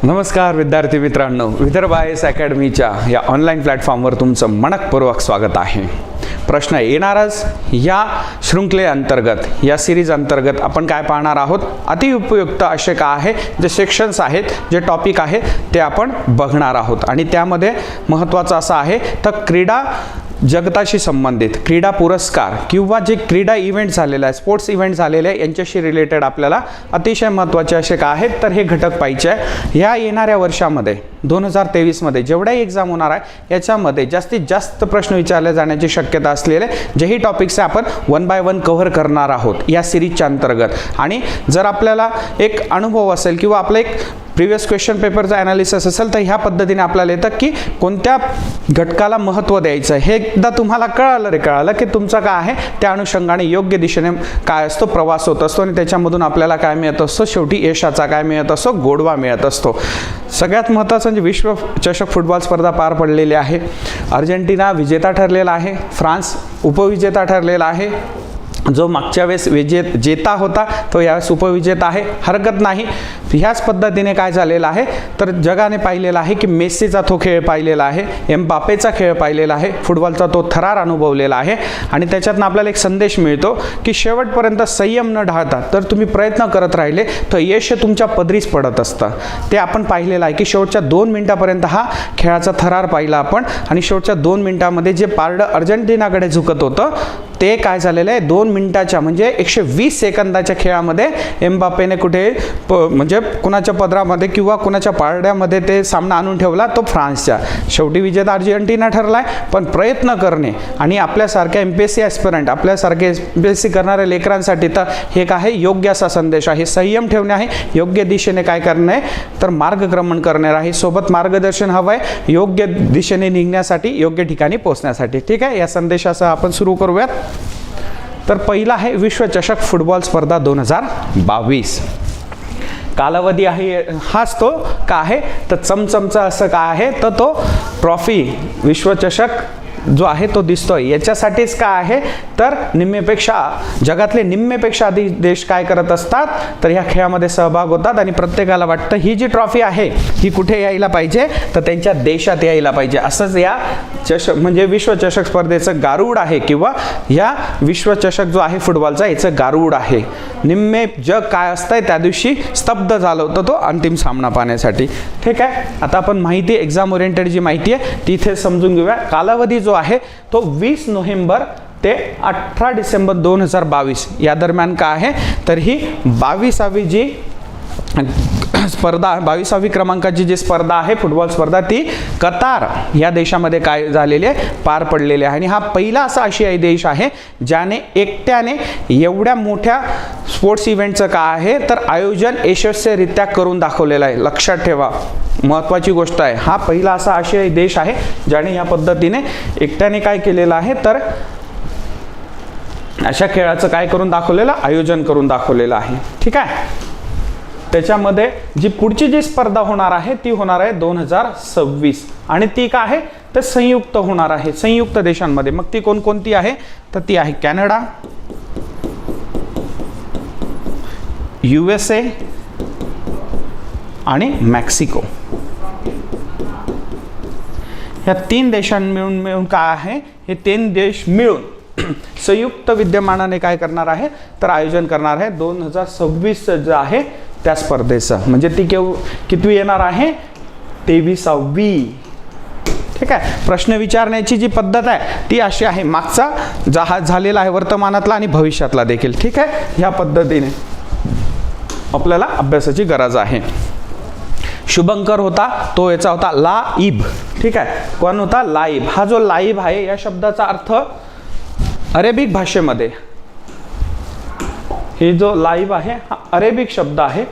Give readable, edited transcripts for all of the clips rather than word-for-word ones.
नमस्कार विद्यार्थी मित्रांनो, विदर्भ IAS अकॅडमीच्या या ऑनलाईन प्लॅटफॉर्मवर तुमचं मनपूर्वक स्वागत आहे. प्रश्न येणारच या शृंखलेअंतर्गत, या सिरीज अंतर्गत आपण काय पाहणार आहोत, अतिउपयुक्त असे काय आहे जे सेक्शन्स आहेत, जे टॉपिक आहेत ते आपण बघणार आहोत. आणि त्यामध्ये महत्त्वाचं असं आहे तर क्रीडा जगताशी संबंधित क्रीडा पुरस्कार किंवा जे क्रीडा इव्हेंट झालेला आहे, स्पोर्ट्स इव्हेंट झालेले आहे, यांच्याशी रिलेटेड आपल्याला अतिशय महत्त्वाचे असे काय आहेत तर हे घटक पाहिजे आहे. ह्या येणाऱ्या वर्षामध्ये 2023 मध्ये जेवढ्याही एक्झाम होणार आहे याच्यामध्ये जास्तीत जास्त प्रश्न विचारले जाण्याची शक्यता असलेले जेही टॉपिक्स आपण वन बाय वन कव्हर करणार आहोत या सिरीजच्या अंतर्गत. आणि जर आपल्याला एक अनुभव असेल किंवा आपलं एक प्रिव्हियस क्वेश्चन पेपरचा ॲनालिसिस असेल तर ह्या पद्धतीने आपल्याला येतं की कोणत्या घटकाला महत्त्व द्यायचं आहे. हे एकदा तुम्हाला कळालं की तुमचं काय आहे त्या अनुषंगाने योग्य दिशेने काय असतो प्रवास होत असतो आणि त्याच्यामधून आपल्याला काय मिळत असतो, शेवटी यशाचा काय मिळत असतो, गोडवा मिळत असतो. सगळ्यात महत्त्वाचं म्हणजे विश्वचषक फुटबॉल स्पर्धा पार पडलेली आहे. अर्जेंटिना विजेता ठरलेला आहे, फ्रान्स उपविजेता ठरलेला आहे. जो मागच्या वेळेस जेता होता तो यावेळेस उपविजेता आहे. हरकत नाही. ह्याच पद्धतीने काय झालेलं आहे तर जगाने पाहिलेला आहे की मेस्सीचा तो खेळ पाहिलेला आहे, एम्बापेचा खेळ पाहिलेला आहे, फुटबॉलचा तो थरार अनुभवलेला आहे. आणि त्याच्यातनं आपल्याला एक संदेश मिळतो की शेवटपर्यंत संयम न ढाळता तर तुम्ही प्रयत्न करत राहिले तर यश तुमच्या पदरीच पडत असतं. ते आपण पाहिलेलं आहे की शेवटच्या 2 मिनिटापर्यंत हा खेळाचा थरार पाहिला आपण. आणि शेवटच्या 2 मिनिटामध्ये जे पारडं अर्जेंटिनाकडे झुकत होतं ते काय झालेलं आहे, 2 मिनिटाच्या म्हणजे 120 सेकंदाच्या खेळामध्ये एम्बापेने कुठे म्हणजे कुणाच्या पदरामध्ये किंवा कुणाच्या पारड्यामध्ये ते सामना आणून ठेवला, तो फ्रान्सच्या. शेवटी विजेता अर्जेंटिना ठरलाय. पण प्रयत्न करणे आणि आपल्यासारख्या MPSC ॲस्पिरंट, आपल्यासारखे MPSC करणाऱ्या लेकरांसाठी तर हे काय योग्य असा संदेश आहे. संयम ठेवणे आहे, योग्य दिशेने काय करणे तर मार्गक्रमण करणार आहे. सोबत मार्गदर्शन हवं आहे योग्य दिशेने निघण्यासाठी, योग्य ठिकाणी पोहोचण्यासाठी. ठीक आहे, या संदेशासह आपण सुरू करूयात. तर पहिला आहे विश्वचषक फुटबॉल स्पर्धा 2022. कालावधी आहे हाच तो का आहे तर चमचमचा असं काय आहे तर तो ट्रॉफी विश्वचषक जो आहे तो दिसतोय. याच्यासाठीच काय आहे तर जगातले निम्मेपेक्षा अधिक देश काय करत असतात तर ह्या खेळामध्ये सहभाग होतात. आणि प्रत्येकाला वाटतं ही जी ट्रॉफी आहे ही कुठे यायला पाहिजे तर त्यांच्या देशात यायला पाहिजे. असंच या म्हणजे विश्वचषक स्पर्धेचं गारुड आहे किंवा या विश्वचषक जो आहे फुटबॉलचा याचं गारुड आहे. निम्मे जग काय असतंय त्या दिवशी स्तब्ध झालं होतं तो अंतिम सामना पाहण्यासाठी. ठीक आहे, आता आपण माहिती एक्झाम ओरिएंटेड जी माहिती आहे ती इथे समजून घेऊया. कालावधी जो आहे तो 20 नोव्हेंबर ते 18 डिसेंबर 2022 या दरम्यान काय आहे तर ही 22वी जी स्पर्धा, 22वी क्रमांकाची जी स्पर्धा आहे फुटबॉल स्पर्धा ती कतार या देशामध्ये काय झालेली आहे पार पडलेली आहे. आणि हा पहिला असा आशियाई देश आहे ज्याने एकट्याने एवढ्या मोठ्या स्पोर्ट्स इव्हेंटचं काय आहे तर आयोजन यशस्वीरित्या करून दाखवलेलं आहे. लक्षात ठेवा, महत्त्वाची गोष्ट आहे. हा पहिला असा आशियाई देश आहे ज्याने या पद्धतीने एकट्याने काय केलेलं आहे तर अशा खेळाचं काय करून दाखवलेलं, आयोजन करून दाखवलेलं आहे. ठीक आहे, त्याच्यामध्ये जी पुढची जी स्पर्धा होणार आहे ती होणार आहे 2026 आणि ती काय आहे तर संयुक्त होणार आहे, संयुक्त देशांमध्ये. मग ती कोणकोणती आहे तर ती आहे कॅनडा, USA आणि मेक्सिको. ह्या 3 देशांना मिळून काय आहे, हे 3 देश मिळून संयुक्त विद्यमानाने काय करणार आहे तर आयोजन करणार आहे 2026 जे आहे त्या स्पर्धेचं. म्हणजे ती कितवी येणार आहे 23वी. ठीक आहे, प्रश्न विचारण्याची जी पद्धत आहे ती अशी आहे, मागचा जहाज झालेला आहे वर्तमानातला आणि भविष्यातला देखील. ठीक आहे, ह्या पद्धतीने आपल्याला अभ्यासाची गरज आहे. शुभंकर होता तो याचा होता लाईब. ठीक आहे, कोण होता लाईब. हा जो लाईब आहे या शब्दाचा अर्थ अरेबिक भाषेमध्ये, हे जो लाईब आहे हा अरेबिक शब्द आहे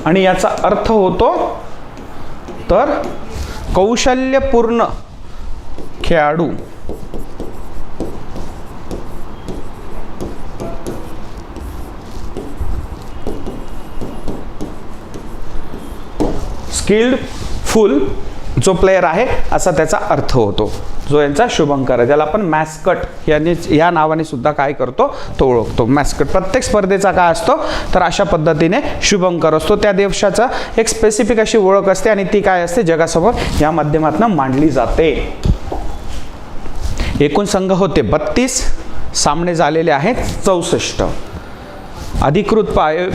आणि याचा अर्थ होतो तर कौशल्यपूर्ण खेळाडू. स्किल्ड फुल जो प्लेयर आहे असा त्याचा अर्थ होतो. जो यांचा शुभंकर आहे, ज्याला आपण मॅस्कट या नावाने सुद्धा काय करतो तो ओळखतो. मॅस्कट प्रत्येक स्पर्धेचा काय असतो तर अशा पद्धतीने शुभंकर असतो. त्या देशाचा एक स्पेसिफिक अशी ओळख असते आणि ती काय असते जगासमोर या माध्यमातून मांडली जाते. एकूण संघ होते 32, सामने झालेले आहेत 64. अधिकृत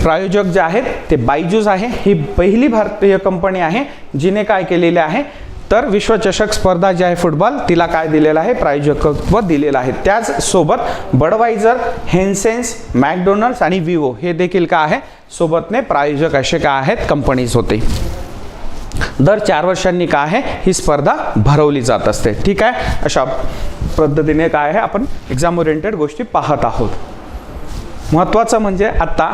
प्रायोजक जे आहेत ते बायजूस आहे. ही पहिली भारतीय कंपनी आहे जिने काय केलेले आहे तर विश्वचषक स्पर्धा जी आहे फुटबॉल तिला काय दिलेलं आहे प्रायोजकत्व दिलेलं आहे. त्याच सोबत बडवायझर, हेन्सेन्स, मॅकडोनल्ड्स आणि विवो हे देखील काय आहे सोबतने प्रायोजक असे काय आहेत कंपनीज होते. दर 4 वर्षांनी काय आहे ही स्पर्धा भरवली जात असते. ठीक आहे, अशा पद्धतीने काय आहे आपण एक्झाम ओरिएंटेड गोष्टी पाहत आहोत. महत्त्वाचं म्हणजे आता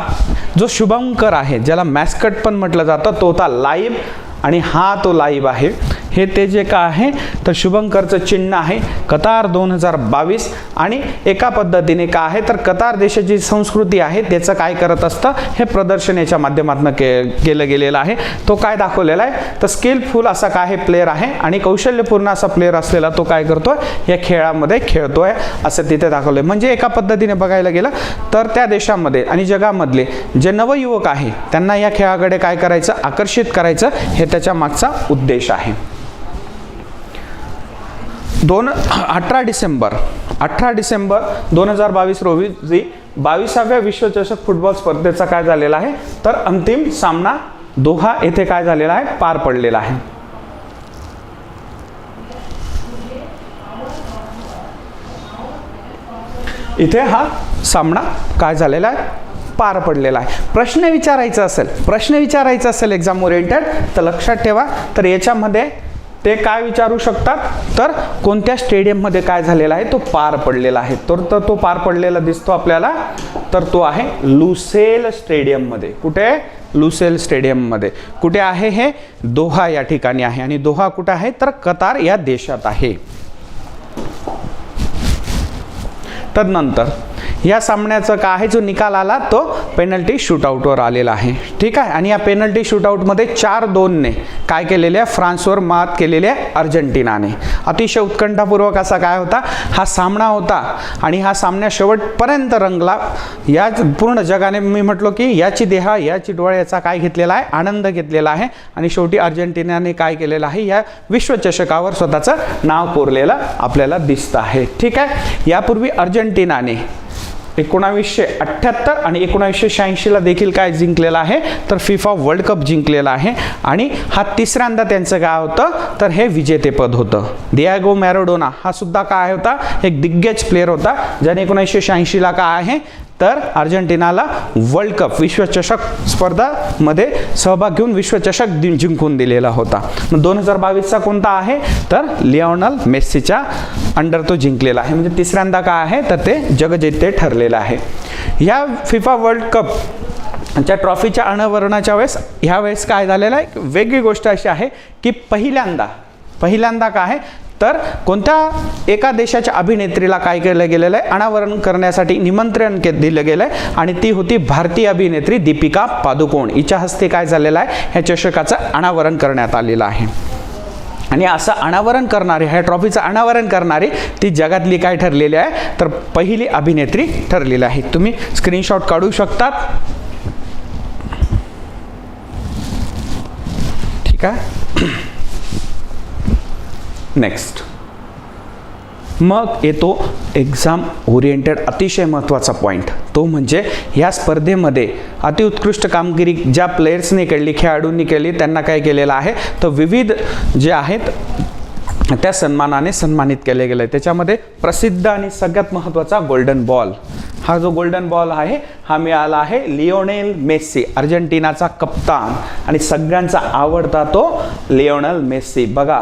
जो शुभंकर आहे ज्याला मॅस्कट पण म्हटलं जातं तो होता लाईव्ह आणि हा तो लाईव्ह आहे. हे ते जे काय आहे तर शुभंकरचं चिन्ह आहे कतार 2022 आणि एका पद्धतीने काय आहे तर कतार देशाची संस्कृती आहे त्याचं काय करत असतं हे प्रदर्शन याच्या माध्यमातून केलं गेलेलं आहे. तो काय दाखवलेला आहे तर स्किलफुल असा काय आहे प्लेअर आहे आणि कौशल्यपूर्ण असा प्लेअर असलेला तो काय करतोय या खेळामध्ये खेळतोय असं तिथे दाखवलंय. म्हणजे एका पद्धतीने बघायला गेलं तर त्या देशामध्ये आणि जगामधले जे नवयुवक आहे त्यांना या खेळाकडे काय करायचं आकर्षित करायचं हे त्याच्या मागचा उद्देश आहे. 18 डिसेंबर 2022 रोजी 22व्या विश्वचषक फुटबॉल स्पर्धेचा काय झालेला आहे तर अंतिम सामना दोहा येथे काय झालेला आहे पार पडलेला आहे. इथे हा सामना काय झालेला आहे पार पडलेला आहे. प्रश्न विचारायचा असेल एक्झाम ओरिएंटेड तर लक्षात ठेवा तर याच्यामध्ये ते काय विचारू शकतात तर कोणत्या स्टेडियममध्ये काय झालेला आहे तो पार पडलेला आहे. तर तो पार पडलेला दिसतो आपल्याला तर तो आहे लुसेल स्टेडियममध्ये. कुठे लुसेल स्टेडियममध्ये. कुठे आहे हे दोहा या ठिकाणी आहे आणि दोहा कुठे आहे तर कतार या देशात आहे. तदनंतर या सामन्याचा काय आहे जो निकाल आला तो पेनल्टी शूटआउटवर आलेला आहे. ठीक आहे, आणि या पेनल्टी शूटआउटमध्ये 4-2ने काय केलेले आहे फ्रान्सवर मात केलेली आहे अर्जेंटिनाने. अतिशय उत्कंठापूर्वक असा काय होता हा सामना होता आणि हा सामना शेवटपर्यंत रंगला. या पूर्ण जगाने मी म्हटलो की याची डोळे याचा काय घेतलेला आहे आनंद घेतलेला आहे आणि शेवटी अर्जेंटिनाने काय केलेलं आहे या विश्वचषकावर स्वतःचं नाव कोरलेलं आपल्याला दिसतं आहे. ठीक आहे, यापूर्वी अर्जेंटिनाने 1978 आणि 1986ला देखील काय जिंकलेला आहे तर फिफा वर्ल्ड कप जिंकलेला आहे आणि हा तिसऱ्यांदा त्यांचं काय होतं तर हे विजेतेपद होतं. डिएगो मॅराडोना हा सुद्धा काय होता एक दिग्गज प्लेअर होता ज्याने 1986ला काय आहे तर अर्जेंटिनाला वर्ल्ड कप विश्वचषक स्पर्धामध्ये सहभाग घेऊन विश्वचषक जिंकून दिलेला होता. 2022चा कोणता आहे तर लिओनेल मेस्सीच्या अंडर तो जिंकलेला आहे. म्हणजे तिसऱ्यांदा काय आहे तर ते जगजेते ठरलेलं आहे. या फिफा वर्ल्ड कप च्या ट्रॉफीच्या अनावरणाच्या वेळेस ह्यावेळेस काय झालेलं आहे वेगळी गोष्ट अशी आहे की पहिल्यांदा काय आहे तर कोणत्या एका देशाच्या अभिनेत्रीला काय केलं गेलेलं आहे अनावरण करण्यासाठी निमंत्रण दिलं गेलं आहे आणि ती होती भारतीय अभिनेत्री दीपिका पादुकोण. हिच्या हस्ते काय झालेलं आहे ह्या चषकाचं अनावरण करण्यात आलेलं आहे. आणि असं अनावरण करणारी ह्या ट्रॉफीचं अनावरण करणारी ती जगातली काय ठरलेली आहे तर पहिली अभिनेत्री ठरलेली आहे. तुम्ही स्क्रीनशॉट काढू शकतात. ठीक आहे, नेक्स्ट मग येतो एक्झाम ओरिएंटेड अतिशय महत्त्वाचा पॉईंट तो म्हणजे या स्पर्धेमध्ये अतिउत्कृष्ट कामगिरी ज्या प्लेयर्सने केली खेळाडूंनी केली त्यांना काय केलेलं आहे तर विविध जे आहेत त्या सन्मानाने सन्मानित केले गेले. त्याच्यामध्ये प्रसिद्ध आणि सगळ्यात महत्त्वाचा गोल्डन बॉल हा जो गोल्डन बॉल आहे हा मिळाला आहे लिओनेल मेस्सी अर्जेंटिनाचा कप्तान आणि सगळ्यांचा आवडता तो लिओनेल मेस्सी. बघा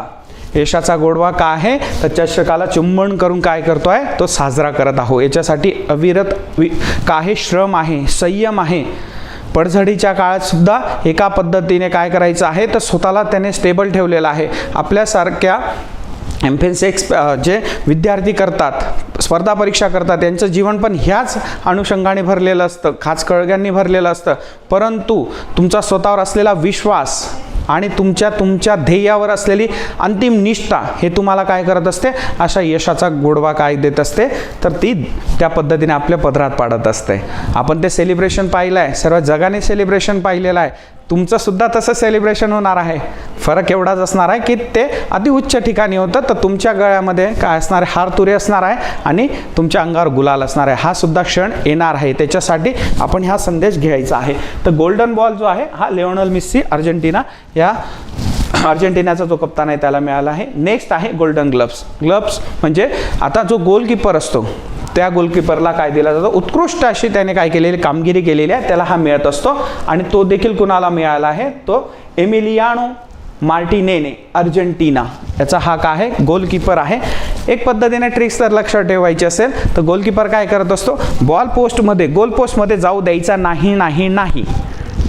यशाचा गोडवा काय आहे तर चषकाला चुंबन करून काय करतोय तो साजरा करत आहोत. याच्यासाठी अविरत काही श्रम आहे संयम आहे. पडझडीच्या काळात सुद्धा एका पद्धतीने काय करायचं आहे तर स्वतःला त्याने स्टेबल ठेवलेला आहे. आपल्यासारख्या एमफिन्स जे विद्यार्थी करतात स्पर्धा परीक्षा करतात त्यांचं जीवन पण ह्याच अनुषंगाने भरलेलं असतं खाचखळग्यांनी भरलेलं असतं. परंतु तुमचा स्वतःवर असलेला विश्वास आणि तुमच्या ध्येयावर असलेली अंतिम निष्ठा हे तुम्हाला काय करत असते, अशा यशाचा गोडवा काय देत असते, तर ती त्या पद्धतीने आपल्या पदरात पाडत असते. आपण ते सेलिब्रेशन पाहिलं आहे, सर्व जगाने सेलिब्रेशन पाहिलेलं आहे. तुमचं सुद्धा तसं सेलिब्रेशन होणार आहे. फरक एवढाच असणार आहे की ते अतिउच्च ठिकाणी होतं, तर तुमच्या गळ्यामध्ये काय असणार आहे, हार तुरे असणार आहे आणि तुमच्या अंगावर गुलाल असणार आहे. हा सुद्धा क्षण येणार आहे. त्याच्यासाठी आपण हा संदेश घ्यायचा आहे. तर गोल्डन बॉल जो आहे हा लिओनेल मेसी अर्जेंटिनाचा जो कप्तान आहे त्याला मिळाला आहे. नेक्स्ट आहे गोल्डन ग्लव्स. ग्लव्स म्हणजे आता जो गोलकीपर असतो त्या गोलकीपरला काय दिला जातो, उत्कृष्ट अशी त्याने काय केलेली कामगिरी केलेली आहे त्याला हा मिळत असतो. आणि तो देखील कुणाला मिळाला आहे, तो एमिलियानो मार्टिनेने, अर्जेंटिना याचा हा काय आहे, गोलकीपर आहे. एक पद्धतीने ट्रिक्स तर लक्षात ठेवायची असेल तर गोलकीपर काय करत असतो, बॉल गोल पोस्टमध्ये जाऊ द्यायचा नाही.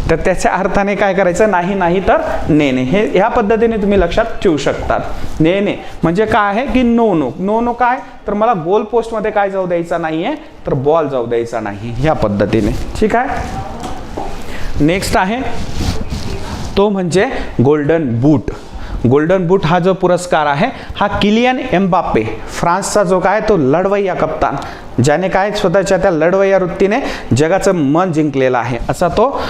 तर त्याच्या अर्थाने काय करायचं, नाही तर ने. हे ह्या पद्धतीने तुम्ही लक्षात ठेवू शकतात. ने म्हणजे काय आहे की नो काय, तर मला गोल पोस्टमध्ये काय जाऊ द्यायचा नाहीये, तर बॉल जाऊ द्यायचा नाही, ह्या पद्धतीने. ठीक आहे. नेक्स्ट आहे तो म्हणजे गोल्डन बूट. गोल्डन बूट हा जो पुरस्कार आहे हा किलियन एम्बाप्पे, फ्रान्सचा जो काय तो लढवय्या कप्तान, ज्याने काय स्वतःच्या त्या लढवय्या वृत्तीने जगाचं मन जिंकलेलं आहे, असा तो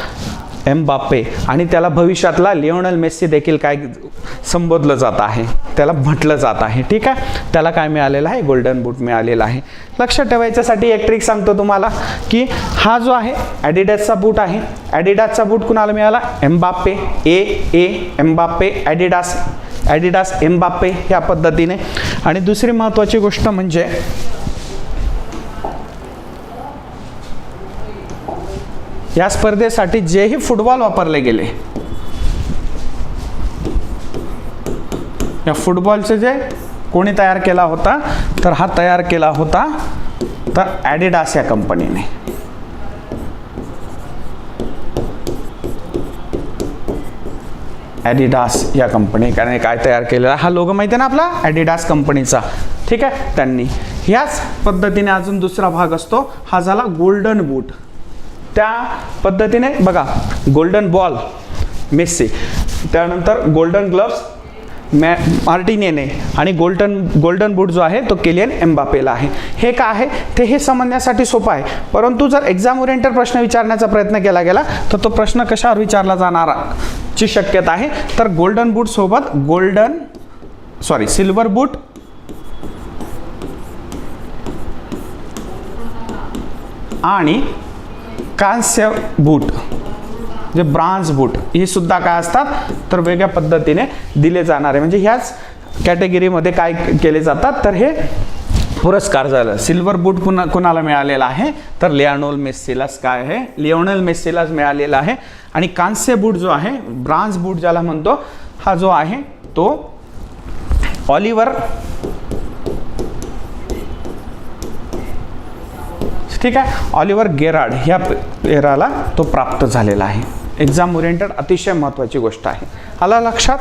एम्बाप्पे. आणि त्याला भविष्यातला लिओनेल मेसी देखील काय संबोधलं जात आहे, त्याला म्हटलं जात आहे. ठीक आहे. त्याला काय मिळालेलं आहे, गोल्डन बूट मिळालेला आहे. लक्षात ठेवायच्यासाठी एक ट्रिक सांगतो तुम्हाला की हा जो आहे ॲडिडासचा बूट आहे. ॲडिडासचा बूट कुणाला मिळाला, एम्बाप्पे. एम्बाप्पे ॲडिडास एम्बाप्पे ह्या पद्धतीने. आणि दुसरी महत्त्वाची गोष्ट म्हणजे या स्पर्धेसाठी जेही फुटबॉल वापरले गेले, या फुटबॉलचे जे कोणी तयार केला होता, तर हा तयार केला होता तर ॲडिडास या कंपनीने. ॲडिडास या कंपनीने काय तयार केलेला, हा लोगो माहिती आहे ना आपला, ॲडिडास कंपनीचा. ठीक आहे. त्यांनी ह्याच पद्धतीने अजून दुसरा भाग असतो, हा झाला गोल्डन बूट. त्या पद्धतीने बघा, गोल्डन बॉल मेसी, त्यानंतर गोल्डन ग्लव्स मार्टिनेने आणि गोल्डन बूट जो आहे तो किलियन एम्बापेला आहे. हे काय आहे ते हे समजण्यासाठी सोपं आहे, परंतु जर एक्झाम ओरिएंटेड प्रश्न विचारण्याचा प्रयत्न केला गेला तर तो प्रश्न कशावर विचारला जाणार ची शक्यता आहे, तर गोल्डन बूट सोबत सिल्वर बूट आणि कांस्य बूट, जे ब्रांज बूट, हे सुद्धा काय असतात तर वेगळ्या पद्धतीने दिले जाणारे, म्हणजे ह्याच कॅटेगरीमध्ये काय केले जातात, तर हे पुरस्कार झालं. सिल्वर बूट कुणाला मिळालेला आहे, तर लिओनेल मेसीलाच मिळालेला आहे. आणि कांस्य बूट जो आहे, ब्रांज बूट ज्याला म्हणतो, हा जो आहे तो ऑलिव्हर गेरार्ड ह्या प्लेयराला तो प्राप्त झालेला आहे. एक्झाम ओरिएंटेड अतिशय महत्त्वाची गोष्ट आहे. आला लक्षात.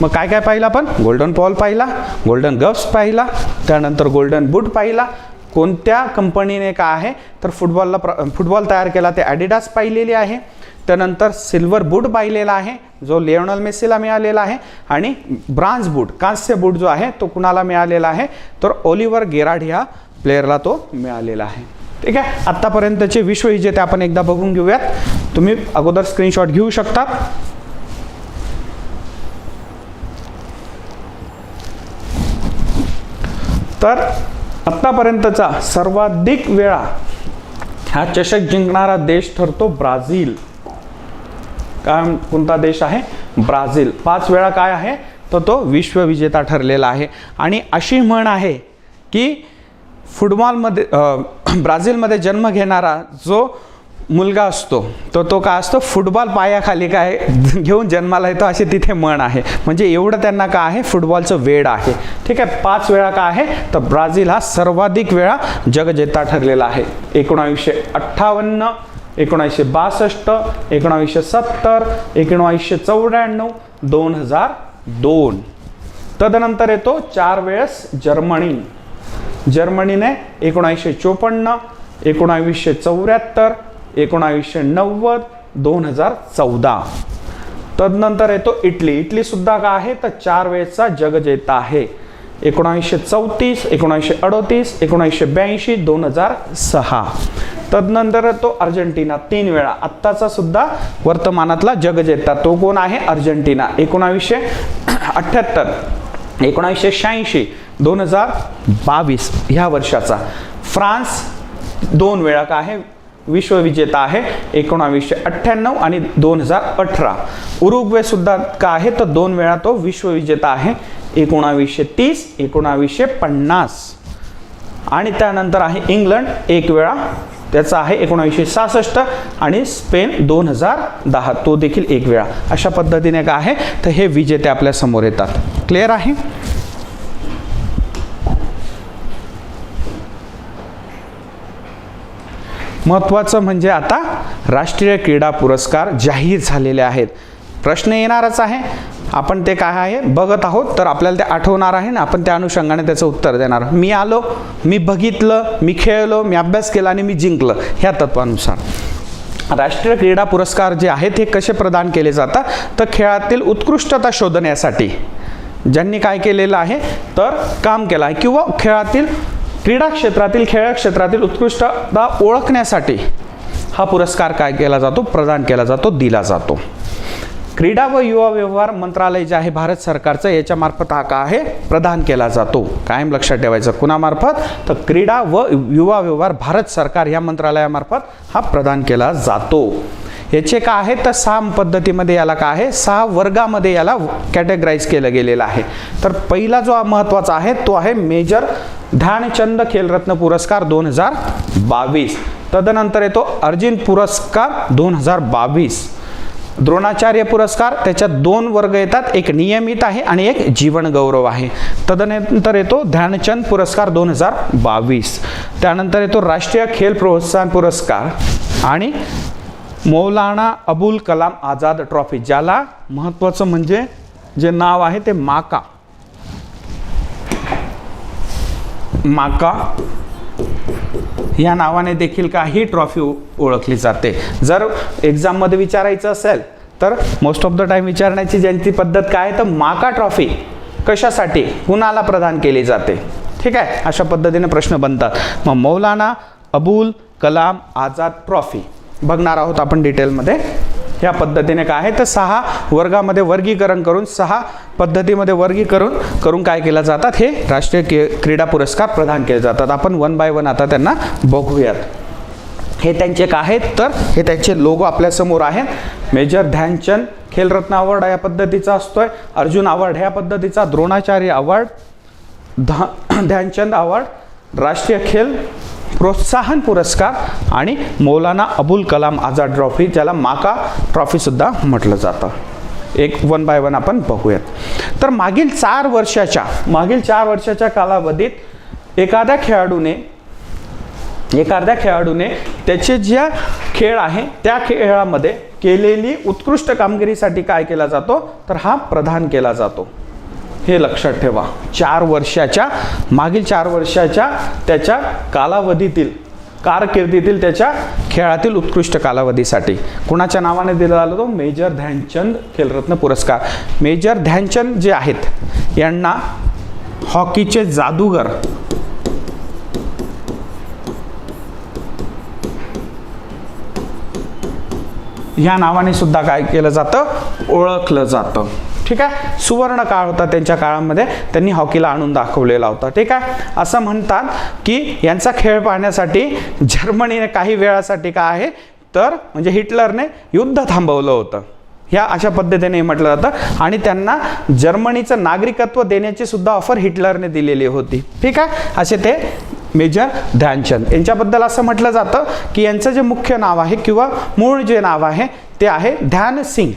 मग काय काय पाहिलं आपण, गोल्डन बॉल पाहिला, गोल्डन ग्लव्स पाहिला, त्यानंतर गोल्डन बूट पाहिला. कोणत्या कंपनीने काय आहे तर फुटबॉल तयार केला ते ॲडिडास पाहिलेली आहे. त्यानंतर सिल्वर बूट पाहिलेला आहे जो लिओनेल मेसीला मिळालेला आहे. आणि ब्रांज बूट, कांस्य बूट जो आहे तो कुणाला मिळालेला आहे, तर ऑलिव्हर गेरार्ड ह्या प्लेयरला तो मिळालेला आहे. ठीक आहे. आत्तापर्यंतचे विश्वविजेते आपण एकदा बघून घेऊयात. तुम्ही अगोदर स्क्रीनशॉट घेऊ शकतात. तर आत्तापर्यंतचा सर्वाधिक वेळा हा चषक जिंकणारा देश ठरतो ब्राझील. कोणता देश आहे, ब्राझील. 5 वेळा काय आहे तर तो विश्वविजेता ठरलेला आहे. आणि अशी म्हण आहे की फुटबॉलमध्ये ब्राझीलमध्ये जन्म घेणारा जो मुलगा असतो तो काय असतो, फुटबॉल पायाखाली काय घेऊन जन्माला येतो, अशी तिथे म्हण आहे. म्हणजे एवढं त्यांना काय आहे, फुटबॉलचं वेड आहे. ठीक आहे. 5 वेळा काय आहे तर ब्राझील हा सर्वाधिक वेळा जगजेता ठरलेला आहे. 1958, 1962, 1970, 1994, 2002. तदनंतर येतो 4 वेळेस जर्मनीने 1954, 1974, 1990, 2014. तदनंतर येतो इटली. इटली सुद्धा काय आहे तर 4 वेळेचा जगजेता आहे. 1934, 1938, 1982, 2006. तदनंतर येतो अर्जेंटिना 3 वेळा. आत्ताचा सुद्धा वर्तमानातला जगजेता तो कोण आहे? अर्जेंटिना. 1978, 1986, 2022 ह्या वर्षाचा. फ्रान्स 2 वेळा काय आहे विश्वविजेता आहे. 1998 आणि 2018. उरुग्वे सुद्धा काय आहे तर 2 वेळा तो विश्वविजेता आहे. 1930, 1950. आणि त्यानंतर आहे इंग्लंड 1 वेळा, त्याचा आहे 1966. आणि स्पेन 2010, तो देखील 1 वेळा. अशा पद्धतीने काय आहे तर हे विजेते आपल्या समोर येतात. क्लिअर आहे? महत्त्वाचं म्हणजे आता राष्ट्रीय क्रीडा पुरस्कार जाहीर झालेले आहेत. प्रश्न येणारच आहे, आपण ते काय आहे बघत आहोत, तर आपल्याला ते आठवणार आहे ना, आपण त्या अनुषंगाने त्याचं उत्तर देणार. मी आलो, मी बघितलं, मी खेळलो, मी अभ्यास केला आणि मी जिंकलं, ह्या तत्वानुसार राष्ट्रीय क्रीडा पुरस्कार जे आहेत हे कसे प्रदान केले जातात तर खेळातील उत्कृष्टता शोधण्यासाठी ज्यांनी काय केलेलं आहे तर काम केलं आहे, किंवा खेळातील क्रीडा क्षेत्रातील खेळ क्षेत्रातील उत्कृष्टता ओळखण्यासाठी हा पुरस्कार काय केला जातो प्रदान केला जातो, दिला जातो. क्रीडा व युवा व्यवहार मंत्रालय जे आहे भारत सरकारचं, याच्यामार्फत हा काय आहे प्रदान केला जातो. कायम लक्षात ठेवायचं, कुणामार्फत तर क्रीडा व युवा व्यवहार भारत सरकार या मंत्रालयामार्फत हा प्रदान केला जातो. याचे काय आहे तर 6 पद्धतीमध्ये याला काय आहे 6 वर्गामध्ये याला कॅटेगराईज केलं गेलेलं आहे. तर पहिला जो महत्त्वाचा आहे तो आहे मेजर ध्यानचंद खेलरत्न पुरस्कार 2022. तदनंतर येतो अर्जुन पुरस्कार 2022. द्रोणाचार्य पुरस्कार, त्याच्यात 2 वर्ग येतात, एक नियमित आहे आणि एक जीवन गौरव आहे. तदनंतर येतो ध्यानचंद पुरस्कार 2022. त्यानंतर येतो राष्ट्रीय खेल प्रोत्साहन पुरस्कार आणि मौलाना अबुल कलाम आझाद ट्रॉफी, ज्याला महत्त्वाचं म्हणजे जे नाव आहे ते माका या नावाने देखील काही ट्रॉफी ओळखली जाते. जर एक्झाममध्ये विचारायचं असेल तर मोस्ट ऑफ द टाइम विचारण्याची ज्यांची पद्धत काय आहे तर माका ट्रॉफी कशासाठी कुणाला प्रदान केली जाते. ठीक आहे, अशा पद्धतीने प्रश्न बनतात. मग मौलाना अबुल कलाम आझाद ट्रॉफी बघणार आहोत आपण डिटेलमध्ये. ह्या पद्धतीने काय आहे तर 6 वर्गामध्ये वर्गीकरण करून 6 पद्धतीमध्ये वर्गीकरण करून काय केलं जातात हे राष्ट्रीय क्रीडा पुरस्कार प्रदान केले जातात. आपण 1 बाय 1 आता त्यांना बघूयात. हे त्यांचे काय आहेत तर हे त्यांचे लोगो आपल्या समोर आहेत. मेजर ध्यानचंद खेलरत्न अवॉर्ड या पद्धतीचा असतोय, अर्जुन अवॉर्ड ह्या पद्धतीचा, द्रोणाचार्य अवॉर्ड, ध्यानचंद अवॉर्ड, राष्ट्रीय खेल प्रोत्साहन पुरस्कार आणि मौलाना अबुल कलाम आझाद ट्रॉफी, ज्याला माका ट्रॉफी सुद्धा म्हटलं जातं. 1 बाय 1 आपण बघूयात. तर मागील 4 वर्षाच्या कालावधीत एखाद्या खेळाडूने त्याचे जे खेळ आहे त्या खेळामध्ये केलेली उत्कृष्ट कामगिरीसाठी काय केला जातो तर हा प्रदान केला जातो. हे लक्षात ठेवा. मागील 4 वर्षाच्या त्याच्या कालावधीतील कारकिर्दीतील त्याच्या खेळातील उत्कृष्ट कालावधीसाठी कुणाच्या नावाने दिला जातो मेजर ध्यानचंद खेलरत्न पुरस्कार. मेजर ध्यानचंद जे आहेत यांना हॉकीचे जादूगर ह्या नावाने सुद्धा काय केलं जातं ओळखलं जातं. ठीक आहे, सुवर्ण काळ होता त्यांच्या काळामध्ये, त्यांनी हॉकीला आणून दाखवलेला होता. ठीक आहे, असं म्हणतात की यांचा खेळ पाहण्यासाठी जर्मनीने काही वेळासाठी काय आहे तर म्हणजे हिटलरने युद्ध थांबवलं होतं, ह्या अशा पद्धतीने म्हटलं जातं. आणि त्यांना जर्मनीचं नागरिकत्व देण्याची सुद्धा ऑफर हिटलरने दिलेली होती. ठीक आहे, असे ते मेजर ध्यानचंद. यांच्याबद्दल असं म्हटलं जातं की यांचं जे मुख्य नाव आहे किंवा मूळ जे नाव आहे ते आहे ध्यान सिंग,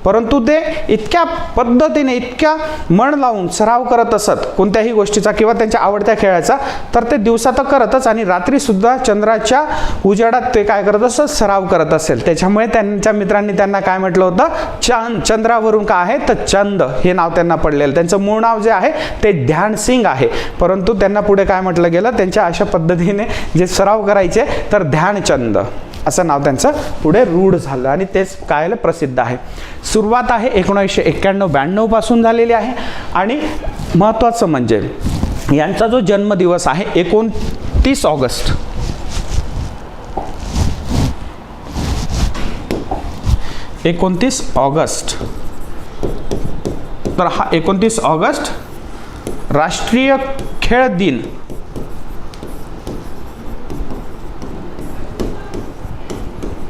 परंतु ते इतक्या पद्धतीने इतक्या मन लावून सराव करत असत कोणत्याही गोष्टीचा किंवा त्यांच्या आवडत्या खेळाचा, तर ते दिवसा तर करतच आणि रात्री सुद्धा चंद्राच्या उजेडात ते काय करत असत सराव करत असेल. त्याच्यामुळे त्यांच्या मित्रांनी त्यांना काय म्हटलं होतं चंद्रावरून काय आहे तर चंद हे नाव त्यांना पडलेलं. त्यांचं मूळ नाव जे आहे ते ध्यान सिंग आहे, परंतु त्यांना पुढे काय म्हटलं गेलं त्यांच्या अशा पद्धतीने जे सराव करायचे तर ध्यानचंद. असं नाव त्यांचं पुढे रूढ झालं आणि तेच काय प्रसिद्ध आहे. सुरुवात आहे 1991-92 पासून झालेली आहे. आणि महत्त्वाचं म्हणजे यांचा जो जन्मदिवस आहे 29 ऑगस्ट. 29 ऑगस्ट. तर हा 29 ऑगस्ट राष्ट्रीय खेळ दिन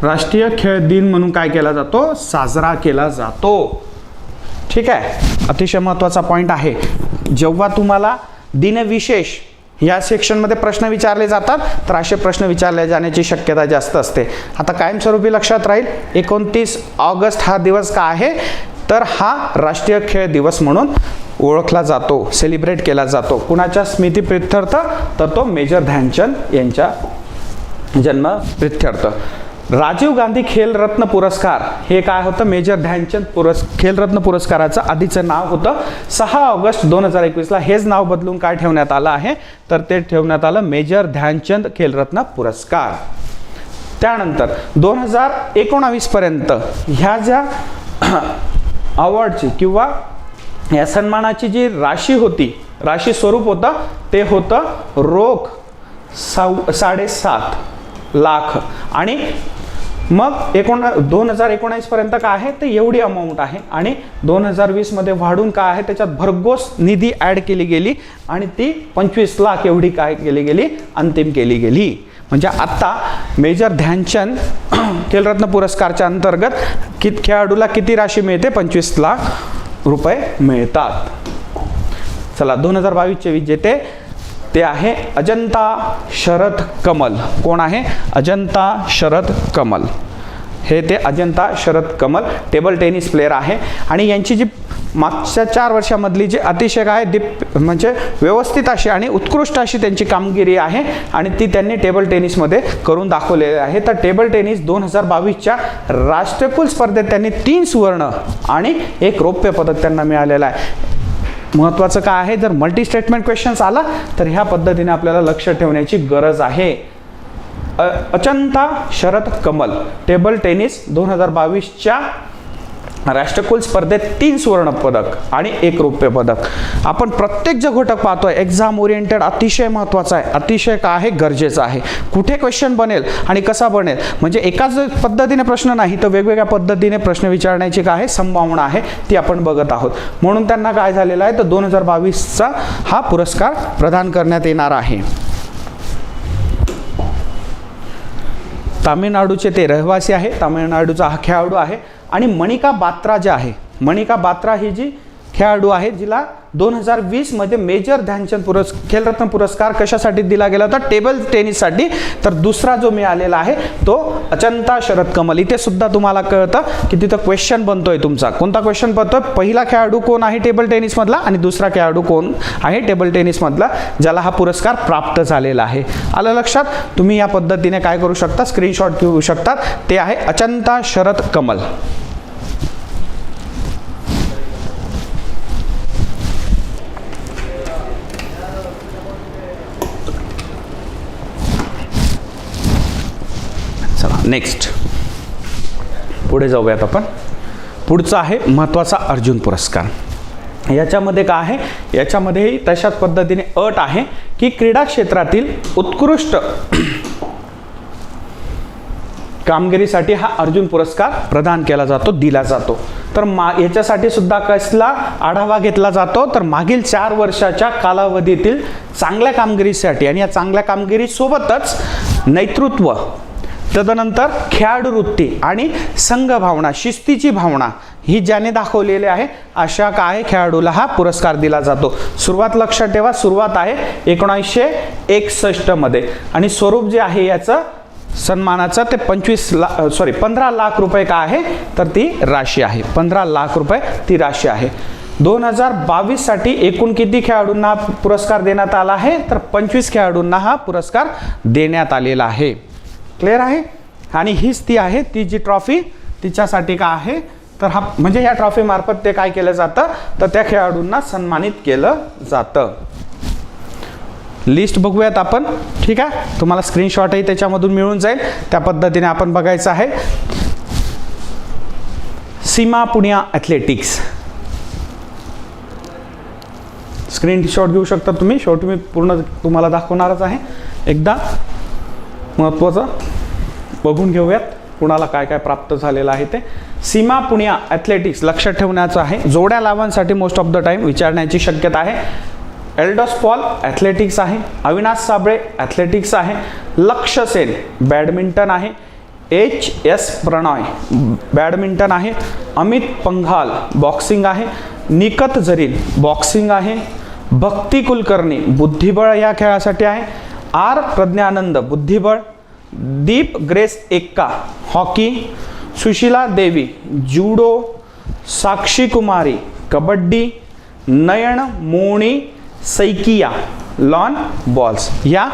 राष्ट्रीय खेळ दिन म्हणून काय केला जातो, साजरा केला जातो. ठीक आहे, अतिशय महत्त्वाचा पॉईंट आहे. जेव्हा तुम्हाला दिनविशेष या सेक्शनमध्ये प्रश्न विचारले जातात तर असे प्रश्न विचारले जाण्याची शक्यता जास्त असते. आता कायमस्वरूपी लक्षात राहील 29 ऑगस्ट हा दिवस का आहे, तर हा राष्ट्रीय खेळ दिवस म्हणून ओळखला जातो, सेलिब्रेट केला जातो. कुणाच्या स्मृतिप्रित्यर्थ, तर तो मेजर ध्यानचंद यांच्या जन्मप्रित्यर्थ. राजीव गांधी खेलरत्न पुरस्कार हे काय होतं, मेजर ध्यानचंद खेलरत्न पुरस्काराचं आधीचं नाव होतं. 6 ऑगस्ट 2021ला हेच नाव बदलून काय ठेवण्यात आलं आहे, तर ते ठेवण्यात आलं मेजर ध्यानचंद खेलरत्न पुरस्कार. त्यानंतर 2019 पर्यंत ह्या ज्या अवॉर्डची किंवा या सन्मानाची जी राशी होती, राशी स्वरूप होतं ते होतं रोख 7.5 लाख. आणि मग 2019 पर्यंत काय आहे ते एवढी अमाऊंट आहे. आणि 2020 मध्ये वाढून काय आहे त्याच्यात भरघोस निधी ऍड केली गेली आणि ती 25 लाख एवढी काय केली गेली, अंतिम केली गेली. म्हणजे आता मेजर ध्यानचंद खेलरत्न पुरस्कारच्या अंतर्गत खेळाडूला किती राशी मिळते, 25 लाख रुपये मिळतात. चला 2022चे विजेते ते आहे अजंता शरद कमल. कोण आहे, अजंता शरद कमल. हे ते Ajanta Sharad Kamal table tennis player आहे. आणि यांची जी मागच्या 4 वर्षामधली जी अतिशय काय म्हणजे व्यवस्थित अशी आणि उत्कृष्ट अशी त्यांची कामगिरी आहे आणि ती त्यांनी टेबल टेनिसमध्ये करून दाखवलेली आहे. तर टेबल टेनिस 2022च्या राष्ट्रकुल स्पर्धेत त्यांनी 3 सुवर्ण आणि 1 रौप्य पदक त्यांना मिळालेलं आहे. महत्त्वाचं काय आहे, जर मल्टी स्टेटमेंट क्वेश्चन्स आला तर ह्या पद्धतीने आपल्याला लक्ष ठेवण्याची गरज आहे. अजंता शरद कमल टेबल टेनिस 2022च्या राष्ट्रकुल स्पर्धेत 3 सुवर्ण पदक आणि 1 रौप्य पदक. आपण प्रत्येक जो घटक पाहतोय एक्झाम ओरिएंटेड अतिशय महत्त्वाचा आहे, अतिशय काय आहे गरजेचं आहे. कुठे क्वेश्चन बनेल आणि कसा बनेल, म्हणजे एकाच पद्धतीने प्रश्न नाही तर वेगवेगळ्या पद्धतीने प्रश्न विचारण्याची काय आहे संभावना आहे ती आपण बघत आहोत. म्हणून त्यांना काय झालेलं आहे तर 2022चा हा पुरस्कार प्रदान करण्यात येणार आहे. तामिळनाडूचे ते रहिवासी आहे, तामिळनाडूचा हा खेळाडू आहे. आणि मणिका बात्रा जे आहे, मणिका बात्रा ही जी खेळाडू आहे जिला 2020 मध्ये मेजर ध्यानचंद खेलरत्न पुरस्कार कशासाठी दिला गेला होता, टेबल टेनिससाठी. तर दुसरा जो मिळालेला आहे तो अजंता शरद कमल. इथे सुद्धा तुम्हाला कळतं की तिथं क्वेश्चन बनतोय तुमचा. कोणता क्वेश्चन बनतोय, पहिला खेळाडू कोण आहे टेबल टेनिस मधला आणि दुसरा खेळाडू कोण आहे टेबल टेनिस मधला ज्याला हा पुरस्कार प्राप्त झालेला आहे. आलं लक्षात. तुम्ही या पद्धतीने काय करू शकता, स्क्रीनशॉट घेऊ शकतात. ते आहे अजंता शरद कमल. नेक्स्ट पुढे जाऊयात आपण. पुढचा आहे महत्त्वाचा अर्जुन पुरस्कार. याच्यामध्ये काय आहे, याच्यामध्येही तशाच पद्धतीने अट आहे की क्रीडा क्षेत्रातील उत्कृष्ट कामगिरीसाठी हा अर्जुन पुरस्कार प्रदान केला जातो, दिला जातो. तर याच्यासाठी सुद्धा कसला आढावा घेतला जातो, तर मागील 4 वर्षाच्या कालावधीतील चांगल्या कामगिरीसाठी आणि या चांगल्या कामगिरीसोबतच नेतृत्व, तदनंतर खेळाडू वृत्ती आणि संघ भावना, शिस्तीची भावना ही ज्याने दाखवलेली आहे अशा काय खेळाडूला हा पुरस्कार दिला जातो. सुरुवात लक्षात ठेवा, सुरुवात आहे 1961 मध्ये आणि स्वरूप जे आहे याचं सन्मानाचं ते 15 लाख रुपये काय आहे तर ती राशी आहे. 15 लाख रुपये ती राशी आहे. 2022 साठी एकूण किती खेळाडूंना पुरस्कार देण्यात आला आहे तर 25 खेळाडूंना हा पुरस्कार देण्यात आलेला आहे. क्लिअर आहे. आणि हीच ती आहे ती जी ट्रॉफी तिच्यासाठी काय आहे तर हा म्हणजे या ट्रॉफी मार्फत ते काय केलं जातं तर त्या खेळाडूंना सन्मानित केलं जातं. लिस्ट बघूयात आपण, ठीक आहे. तुम्हाला स्क्रीनशॉटही त्याच्यामधून मिळून जाईल, त्या पद्धतीने आपण बघायचं आहे. सीमा पुनिया ॲथलेटिक्स, स्क्रीनशॉट घेऊ शकता तुम्ही. शेवटी मी पूर्ण तुम्हाला दाखवणारच आहे. एकदा महत्त्वाचं बघून घेऊयात कुणाला काय काय प्राप्त झालेलं आहे ते. सीमा पुनिया ॲथलेटिक्स लक्षात ठेवण्याचं आहे. जोड्या लावांसाठी मोस्ट ऑफ द टाइम विचारण्याची शक्यता आहे. एल्डोस पॉल ॲथलेटिक्स आहे. अविनाश साबळे ॲथलेटिक्स आहे. लक्ष्य सेन बॅडमिंटन आहे. HS प्रणॉय बॅडमिंटन आहे. अमित पंघाल बॉक्सिंग आहे. निकत जरीन बॉक्सिंग आहे. भक्ती कुलकर्णी बुद्धिबळ या खेळासाठी आहे. R प्रज्ञानंद बुद्धिबळ. दीप ग्रेस एक्का हॉकी. सुशीला देवी जुडो. साक्षी कुमारी कबड्डी. नयन मोणी सैकिया लॉन बॉल्स या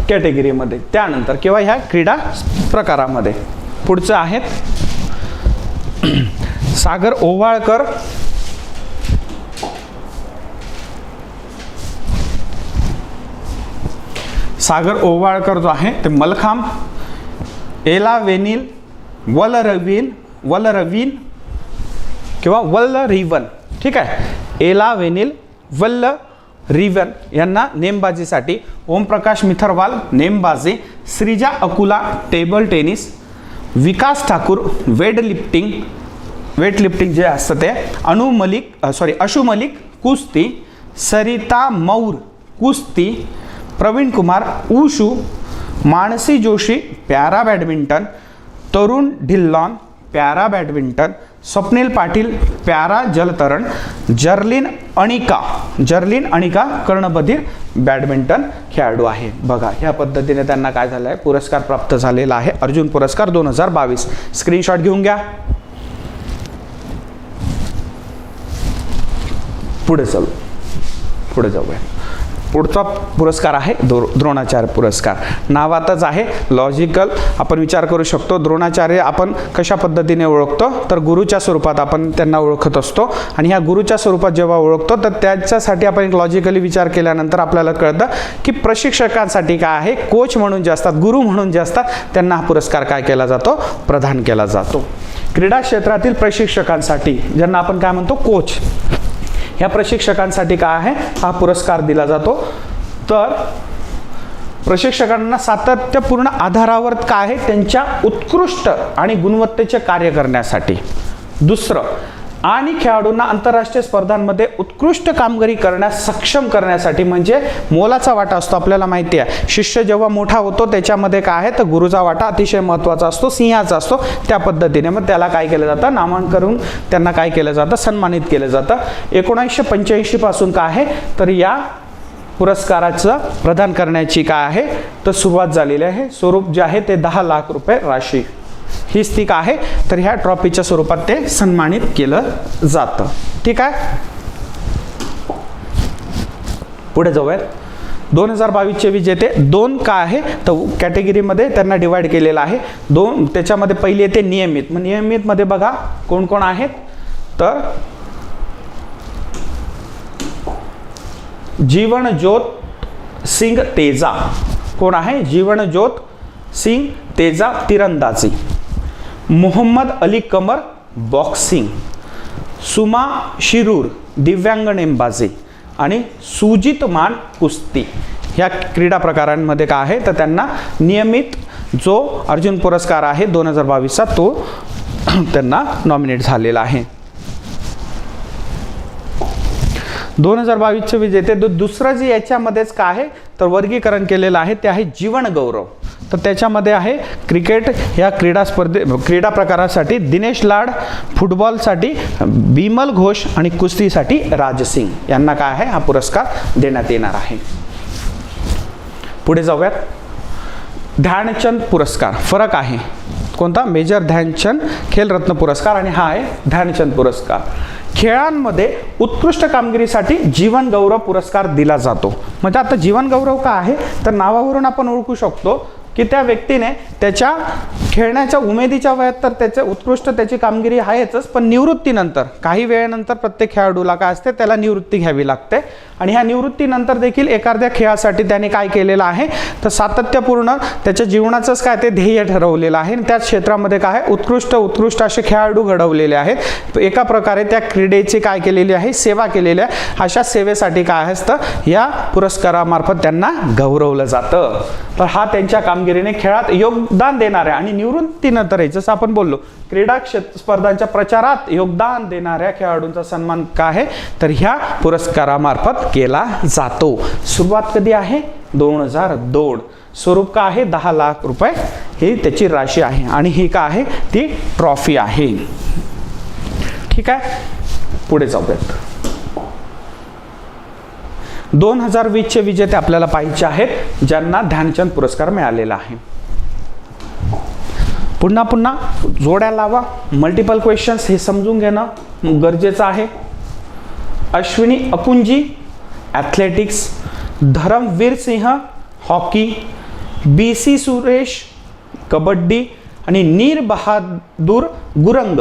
कॅटेगरीमध्ये, त्यानंतर किंवा ह्या क्रीडा प्रकारामध्ये. पुढचं आहेत सागर ओवाळकर जो आहे ते मलखांब. एला वेनिल वलरवीन किंवा वल्लरिवन, ठीक आहे. एला वेनिल वल्लरिवन यांना नेमबाजीसाठी. ओमप्रकाश मिथरवाल नेमबाजी. Shreeja Akula table tennis. Vikas Thakur weightlifting जे असतं ते. अशु मलिक कुस्ती. सरिता मौर कुस्ती. Praveen Kumar wushu. Manasi Joshi para badminton. Tarun Dhillon para badminton. Swapnil Patil para जलतरण. जर्लिन अणिका कर्णबधीर बॅडमिंटन खेळाडू आहे. बघा ह्या पद्धतीने त्यांना काय झालं आहे, पुरस्कार प्राप्त झालेला आहे. अर्जुन पुरस्कार 2022. स्क्रीनशॉट घेऊन घ्या. पुढे जाऊया. पुढचा पुरस्कार आहे द्रोणाचार्य पुरस्कार. नावातच आहे लॉजिकल आपण विचार करू शकतो. द्रोणाचार्य आपण कशा पद्धतीने ओळखतो, तर गुरुच्या स्वरूपात आपण त्यांना ओळखत असतो. आणि ह्या गुरुच्या स्वरूपात जेव्हा ओळखतो तर त्याच्यासाठी आपण एक लॉजिकली विचार केल्यानंतर आपल्याला कळतं की प्रशिक्षकांसाठी काय आहे, कोच म्हणून जे असतात, गुरु म्हणून जे असतात, त्यांना हा पुरस्कार काय केला जातो, प्रदान केला जातो. क्रीडा क्षेत्रातील प्रशिक्षकांसाठी ज्यांना आपण काय म्हणतो, कोच, ह्या प्रशिक्षकांसाठी काय आहे, हा पुरस्कार दिला जातो. तर प्रशिक्षकांना सातत्यपूर्ण आधारावर काय आहे, त्यांच्या उत्कृष्ट आणि गुणवत्तेचे कार्य करण्यासाठी. दुसरं, आणि खेळाडूंना आंतरराष्ट्रीय स्पर्धांमध्ये उत्कृष्ट कामगिरी करण्यास सक्षम करण्यासाठी, म्हणजे मोलाचा वाटा असतो. आपल्याला माहिती आहे शिष्य जेव्हा मोठा होतो त्याच्यामध्ये काय आहे, तर गुरुचा वाटा अतिशय महत्त्वाचा असतो, सिंहाचा असतो. त्या पद्धतीने मग त्याला काय केलं जातं, नामांकन करून त्यांना काय केलं जातं, सन्मानित केलं जातं. 1985 पासून काय आहे, तर या पुरस्काराचं प्रदान करण्याची काय आहे, तर सुरुवात झालेली आहे. स्वरूप जे आहे ते 10 लाख रुपये राशी ही स्थिक आहे. तर ह्या ट्रॉफीच्या स्वरूपात ते सन्मानित केलं जातं. ठीक आहे, पुढे जाऊयात. 2022चे विजेते दोन काय आहे, तर कॅटेगरीमध्ये त्यांना डिवाइड केलेलं आहे. दोन, त्याच्यामध्ये पहिली येते नियमित. मग नियमित मध्ये बघा कोण कोण आहेत, तर जीवनज्योत सिंग तेजा. कोण आहे, जीवनज्योत सिंग तेजा तिरंदाजी. मोहम्मद अली कमर बॉक्सिंग. सुमा शिरूर दिव्यांग नेमबाजी. आणि सुजित मान कुस्ती. ह्या क्रीडा प्रकारांमध्ये काय आहे, तर त्यांना नियमित जो अर्जुन पुरस्कार आहे 2022चा तो त्यांना नॉमिनेट झालेला आहे. 2022चे विजेते दुसरं जे याच्यामध्येच काय आहे, तर वर्गीकरण केलेलं आहे ते आहे जीवन गौरव. तर त्याच्यामध्ये आहे क्रिकेट ह्या क्रीडा प्रकारासाठी दिनेश लाड, फुटबॉलसाठी बिमल घोष आणि कुस्तीसाठी राजसिंग यांना काय आहे, हा पुरस्कार देण्यात येणार आहे. पुढे जाऊयात. ध्यानचंद पुरस्कार. फरक आहे कोणता, मेजर ध्यानचंद खेलरत्न पुरस्कार आणि हा आहे ध्यानचंद पुरस्कार. खेळांमध्ये उत्कृष्ट कामगिरीसाठी जीवन गौरव पुरस्कार दिला जातो. म्हणजे आता जीवन गौरव का आहे, तर नावावरून आपण ओळखू शकतो की त्या व्यक्तीने त्याच्या खेळण्याच्या उमेदीच्या वयात तर त्याचे उत्कृष्ट त्याची कामगिरी आहेच, पण निवृत्तीनंतर काही वेळेनंतर प्रत्येक खेळाडूला काय असते, त्याला निवृत्ती घ्यावी लागते. आणि ह्या निवृत्तीनंतर देखील एखाद्या खेळासाठी त्याने काय केलेलं आहे, तर सातत्यपूर्ण त्याच्या जीवनाचंच काय ते ध्येय ठरवलेलं आहे. आणि त्या क्षेत्रामध्ये काय उत्कृष्ट असे खेळाडू घडवलेले आहेत. एका प्रकारे त्या क्रीडेची काय केलेली आहे, सेवा केलेली आहे. अशा सेवेसाठी काय असतं, या पुरस्कारामार्फत त्यांना गौरवलं जातं. तर हा त्यांच्या कामगिरीने खेळात योगदान देणाऱ्या आणि निवृत्तीनंतर जसं आपण बोललो क्रीडा स्पर्धांच्या प्रचारात योगदान देणाऱ्या खेळाडूंचा सन्मान काय आहे, तर ह्या पुरस्कारामार्फत केला जातो. सुरुवात कधी आहे, 2002. स्वरूप का आहे, 10 लाख रुपये ही त्याची राशी आहे. आणि ही काय आहे, ती ट्रॉफी आहे. ठीक आहे, पुढे जाऊयात. 2020चे विजेते आपल्याला पाहिजे आहेत, ज्यांना ध्यानचंद पुरस्कार मिळालेला आहे. पुन्हा जोड्या लावा. मल्टिपल क्वेश्चन्स हे समजून घेणं गरजेचं आहे. अश्विनी अकुंजी ॲथलेटिक्स, धरमवीर सिंह हॉकी, BC सुरेश कबड्डी आणि नीर बहादूर गुरंग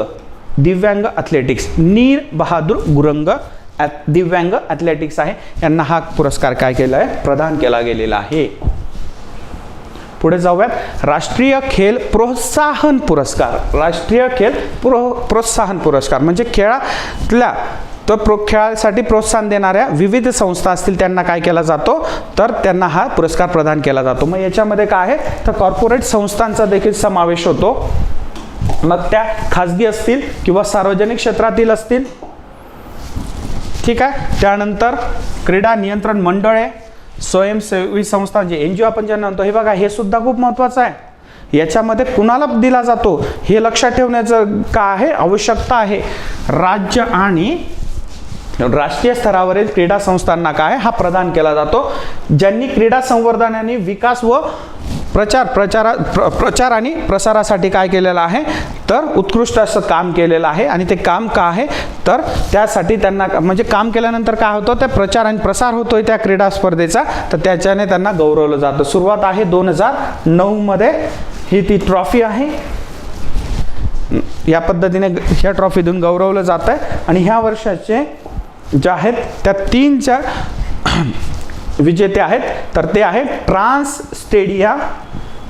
दिव्यांग ॲथलेटिक्स. नीर बहादूर गुरंग दिव्यांग ॲथलेटिक्स आहे, यांना हा पुरस्कार काय केला आहे, प्रदान केला गेलेला आहे. पुढे जाऊयात. राष्ट्रीय खेल प्रोत्साहन पुरस्कार. राष्ट्रीय खेल प्रोत्साहन पुरस्कार म्हणजे खेळातल्या खेळासाठी प्रोत्साहन देणाऱ्या विविध संस्था असतील त्यांना काय केला जातो, तर त्यांना हा पुरस्कार प्रदान केला जातो. मग याच्यामध्ये काय आहे, तर कॉर्पोरेट संस्थांचा देखील समावेश होतो. मग त्या खाजगी असतील किंवा सार्वजनिक क्षेत्रातील असतील. ठीक आहे. त्यानंतर क्रीडा नियंत्रण मंडळे, स्वयंसेवी संस्था जे NGO आपण ज्यांना म्हणतो, हे बघा हे सुद्धा खूप महत्त्वाचं आहे. याच्यामध्ये कुणाला दिला जातो हे लक्षात ठेवण्याचं काय आहे, आवश्यकता आहे. राज्य आणि राष्ट्रीय स्तरावरील क्रीडा संस्थांना काय हा प्रदान केला जातो, ज्यांनी क्रीडा संवर्धन आणि विकास व प्रचार आणि प्रसारासाठी काय केलेलं आहे, तर उत्कृष्ट असं काम केलेलं आहे. आणि ते काम का आहे, तर त्यासाठी त्यांना म्हणजे काम केल्यानंतर काय होतं, ते प्रचार आणि प्रसार होतोय त्या क्रीडा स्पर्धेचा, तर त्याच्याने त्यांना गौरवलं जातं. सुरुवात आहे 2009 मध्ये. ही ती ट्रॉफी आहे. या पद्धतीने ह्या ट्रॉफीतून गौरवलं जात आहे. आणि ह्या वर्षाचे जे आहेत त्या 3च्या विजेते आहेत, तर ते आहेत trans stadia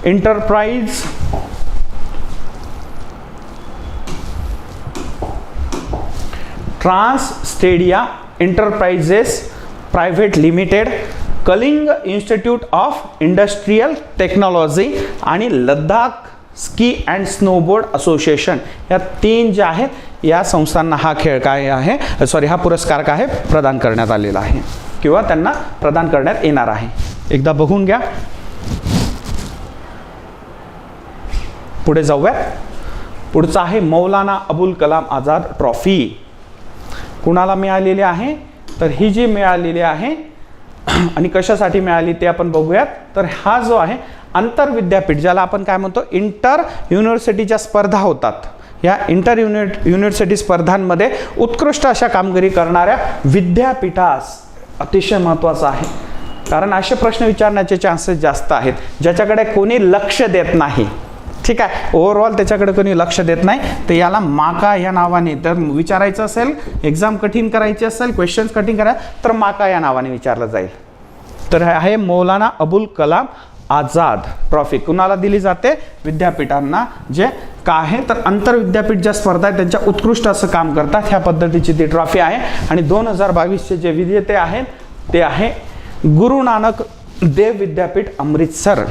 enterprise enterprises private limited, Kalinga institute of industrial technology आणि Ladakh ski and snowboard association. या 3 ज्या आहेत या संस्थांना हा खेळ काय आहे, हा पुरस्कार काय आहे प्रदान करण्यात आलेला आहे किंवा त्यांना प्रदान करण्यात येणार आहे. एकदा बघून घ्या. पुढे जाऊया. पुढचा आहे मौलाना अबुल कलाम आझाद ट्रॉफी. कुणाला मिळालेली आहे, तर ही जी मिळालेली आहे आणि कशासाठी मिळाली ते आपण बघूयात. तर हा जो आहे आंतर विद्यापीठ, ज्याला आपण काय म्हणतो इंटर युनिव्हर्सिटीच्या स्पर्धा होतात, या इंटर युनिव्हर्सिटी स्पर्धांमध्ये उत्कृष्ट अशा कामगिरी करणाऱ्या विद्यापीठास अतिशय महत्त्वाचं आहे. कारण असे प्रश्न विचारण्याचे चान्सेस जास्त आहेत ज्याच्याकडे कोणी लक्ष देत नाही. ठीक आहे, ओव्हरऑल त्याच्याकडे कोणी लक्ष देत नाही, तर याला माका या नावाने तर विचारायचं असेल, एक्झाम कठीण करायची असेल, क्वेश्चन्स कठीण करायचं तर माका या नावाने विचारलं जाईल. तर हे आहे मौलाना अबुल कलाम आझाद ट्रॉफी. कुणाला दिली जाते, विद्यापीठांना, जे काय आहे तर आंतर विद्यापीठ ज्या स्पर्धा आहेत त्यांच्या उत्कृष्ट असं काम करतात, ह्या पद्धतीची ती ट्रॉफी आहे. आणि 2022चे जे विजेते आहेत ते आहे गुरु नानक देव विद्यापीठ अमृतसर.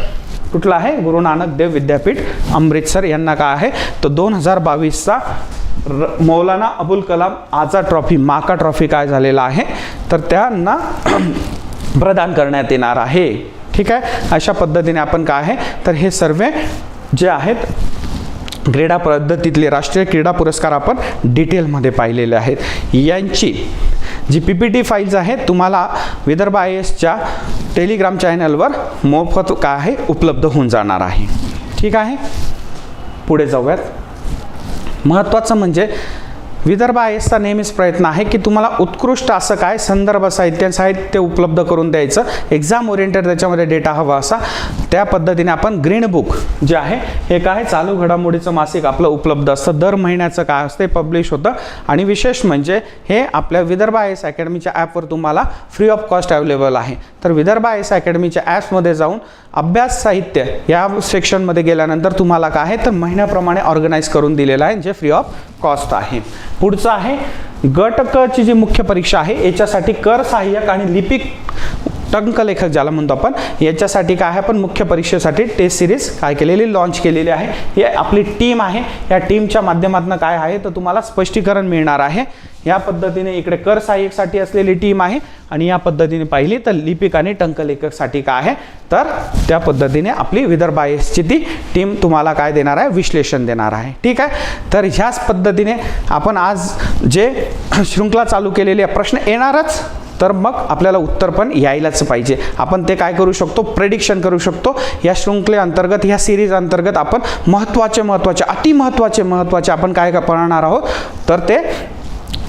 कुठला आहे, गुरु नानक देव विद्यापीठ अमृतसर. यांना काय आहे, तर 2022चा मौलाना अबुल कलाम आझाद ट्रॉफी, माका ट्रॉफी काय झालेला आहे, तर त्यांना प्रदान करण्यात येणार आहे. ठीक आहे, अशा पद्धतीने आपण काय आहे तर हे सर्व जे आहेत क्रीडा पद्धतीतले राष्ट्रीय क्रीडा पुरस्कार आपण डिटेलमध्ये पाहिलेले आहेत. यांची जी PPT फाईल्स आहेत तुम्हाला विदर्भ IASच्या टेलिग्राम चॅनलवर मोफत काय आहे उपलब्ध होऊन जाणार आहे. ठीक आहे, पुढे जाऊयात. महत्त्वाचं म्हणजे विदर्भ IASचा नेहमीच प्रयत्न आहे की तुम्हाला उत्कृष्ट असं काय संदर्भ साहित्य उपलब्ध करून द्यायचं. एक्झाम ओरिएंटेड त्याच्यामध्ये डेटा हवा असा. त्या पद्धतीने आपण ग्रीन बुक जे आहे हे काय चालू घडामोडीचं मासिक आपलं उपलब्ध असतं, दर महिन्याचं काय असते पब्लिश होतं. आणि विशेष म्हणजे हे आपल्या विदर्भ IAS अकॅडमीच्या ॲपवर तुम्हाला फ्री ऑफ कॉस्ट अवेलेबल आहे. तर विदर्भ IAS अकॅडमीच्या ॲप्समध्ये जाऊन अभ्यास साहित्य या सेक्शनमध्ये गेल्यानंतर तुम्हाला काय आहे तर महिन्याप्रमाणे ऑर्गनाईज करून दिलेलं आहे, जे फ्री ऑफ कॉस्ट आहे. पुढचं आहे गट क ची जी मुख्य परीक्षा आहे याच्यासाठी कर सहाय्यक आणि लिपिक टंकलेखक ज्याला म्हणतो आपण, याच्यासाठी काय आहे आपण मुख्य परीक्षेसाठी टेस्ट सिरीज काय केलेली लॉन्च केलेली आहे. ही आपली टीम आहे, या टीमच्या माध्यमातून काय आहे तर तुम्हाला स्पष्टीकरण मिळणार आहे. या पद्धतीने इकडे कर सहाय्यकसाठी असलेली टीम आहे आणि या पद्धतीने पाहिली तर लिपिक आणि टंकलेखकसाठी काय आहे तर त्या पद्धतीने आपली विदर्भ IASची ती टीम तुम्हाला काय देणार आहे विश्लेषण देणार आहे. ठीक आहे. तर ह्याच पद्धतीने आपण आज जे शृंखला चालू केलेली आहे, प्रश्न येणारच तर मग आपल्याला उत्तर पण यायलाच पाहिजे. आपण ते काय करू शकतो प्रेडिक्शन करू शकतो. या शृंखलेअंतर्गत ह्या सिरीज अंतर्गत आपण महत्त्वाचे अति महत्त्वाचे आपण काय पाहणार आहोत तर ते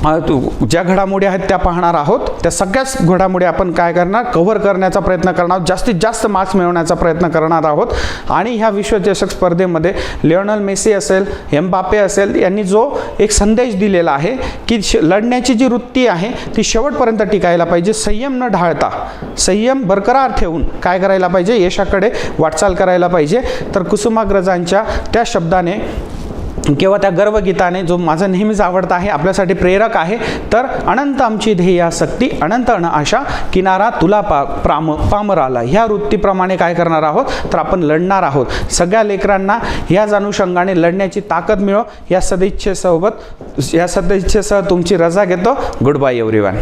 ज्या घडामोडी आहेत त्या पाहणार आहोत. त्या सगळ्याच घडामोडी आपण काय करणार कव्हर करण्याचा प्रयत्न करणार आहोत, जास्तीत जास्त मार्क्स मिळवण्याचा प्रयत्न करणार आहोत. आणि ह्या विश्वचषक स्पर्धेमध्ये लिओनेल मेसी असेल, एम्बापे असेल, यांनी जो एक संदेश दिलेला आहे की लढण्याची जी वृत्ती आहे ती शेवटपर्यंत टिकायला पाहिजे, संयम न ढाळता संयम बरकरार ठेवून काय करायला पाहिजे यशाकडे वाटचाल करायला पाहिजे. तर कुसुमाग्रजांच्या त्या शब्दाने किंवा त्या गर्वगीताने जो माझा नेहमीच आवडता आहे, आपल्यासाठी प्रेरक आहे, तर अनंत आमची ध्येयासक्ती अनंत आशा किनारा तुला पामराला, ह्या वृत्तीप्रमाणे काय करणार आहोत तर आपण लढणार आहोत. सगळ्या लेकरांना याच अनुषंगाने लढण्याची ताकद मिळो या सदिच्छेसह तुमची रजा घेतो. Goodbye everyone.